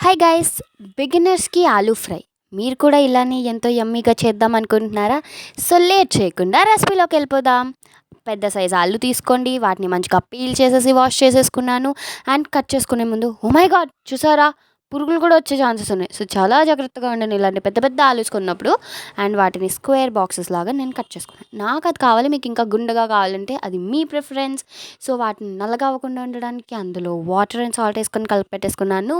Hi guys, బిగినర్స్కి aloo fry మీరు కూడా ఇలానే ఎంతో యమ్మీగా చేద్దాం అనుకుంటున్నారా? సో లేట్ చేయకుండా రెసిపీలోకి వెళ్ళిపోదాం. పెద్ద సైజ్ ఆలు తీసుకోండి, వాటిని మంచిగా పీల్ చేసేసి వాష్ చేసేసుకున్నాను. అండ్ కట్ చేసుకునే ముందు ఓ మై గాడ్, చూసారా, పురుగులు కూడా వచ్చే ఛాన్సెస్ ఉన్నాయి. సో చాలా జాగ్రత్తగా ఉండండి ఇలాంటి పెద్ద పెద్ద ఆలూస్ కొన్నప్పుడు. అండ్ వాటిని స్క్వేర్ బాక్సెస్ లాగా నేను కట్ చేసుకున్నాను. నాకు అది కావాలి, మీకు ఇంకా గుండగా కావాలంటే అది మీ ప్రిఫరెన్స్. సో వాటిని నల్లగా అవ్వకుండా ఉండడానికి అందులో వాటర్ అండ్ సాల్ట్ వేసుకొని కలిపి పెట్టేసుకున్నాను.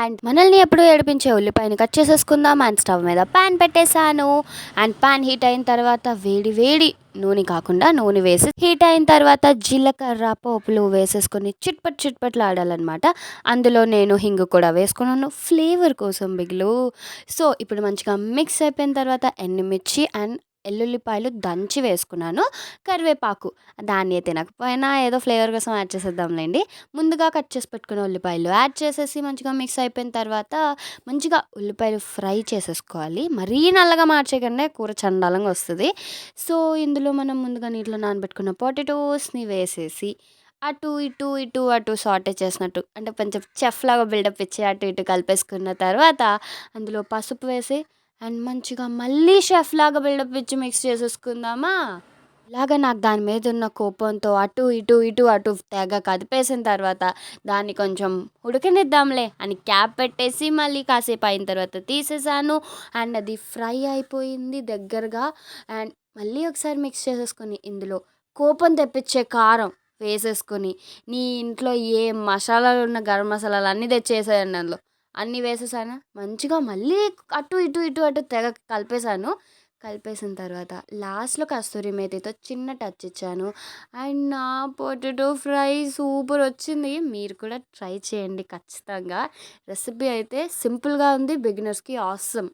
అండ్ మనల్ని ఎప్పుడు ఏడిపించే ఉల్లిపాయని కట్ చేసేసుకుందాం. అండ్ స్టవ్ మీద ప్యాన్ పెట్టేశాను. అండ్ ప్యాన్ హీట్ అయిన తర్వాత వేడి వేడి నూనె వేసి హీట్ అయిన తర్వాత జీలకర్ర పోపులు వేసేసుకొని చిట్పట్లు ఆడాలన్నమాట. అందులో నేను హింగు కూడా వేసుకున్నాను ఫ్లేవర్ కోసం బిగులు. సో ఇప్పుడు మంచిగా మిక్స్ అయిపోయిన తర్వాత ఎండుమిర్చి అండ్ ఎల్లుల్లిపాయలు దంచి వేసుకున్నాను. కరివేపాకు దాన్ని తినకపోయినా ఏదో ఫ్లేవర్ కోసం యాడ్ చేసేద్దాంలేండి. ముందుగా కట్ చేసి పెట్టుకున్న ఉల్లిపాయలు యాడ్ చేసేసి మంచిగా మిక్స్ అయిపోయిన తర్వాత మంచిగా ఉల్లిపాయలు ఫ్రై చేసేసుకోవాలి. మరీ నల్లగా మార్చేయకండి, కూర చండాలంగా వస్తుంది. సో ఇందులో మనం ముందుగా నీటిలో నానబెట్టుకున్న పొటాటోస్ని వేసేసి అటు సాటే చేసినట్టు, అంటే కొంచెం చెఫ్ లాగా బిల్డప్ ఇచ్చి అటు ఇటు కలిపేసుకున్న తర్వాత అందులో పసుపు వేసి అండ్ మంచిగా మళ్ళీ షెఫ్ లాగా బిల్డప్ ఇచ్చి మిక్స్ చేసేసుకుందామా. ఇలాగ నాకు దాని మీద ఉన్న కోపంతో అటు తెగ కదిపేసిన తర్వాత దాన్ని కొంచెం ఉడకనిద్దాంలే అని క్యాప్ పెట్టేసి మళ్ళీ కాసేపు అయిన తర్వాత తీసేసాను. అండ్ అది ఫ్రై అయిపోయింది దగ్గరగా. అండ్ మళ్ళీ ఒకసారి మిక్స్ చేసేసుకొని ఇందులో కోపం తెప్పించే కారం వేసేసుకొని, నీ ఇంట్లో ఏ మసాలాలు ఉన్న గరం మసాలాలు అన్నీ తెచ్చేసాయండి అందులో, అన్నీ వేసేసాను. మంచిగా మళ్ళీ అటు తెగ కలిపేసాను. కలిపేసిన తర్వాత లాస్ట్లో కస్తూరి మేతితో చిన్న టచ్ ఇచ్చాను. అండ్ నా పొటాటో ఫ్రై సూపర్ వచ్చింది. మీరు కూడా ట్రై చేయండి ఖచ్చితంగా. రెసిపీ అయితే సింపుల్గా ఉంది, బిగినర్స్కి ఆసమ్.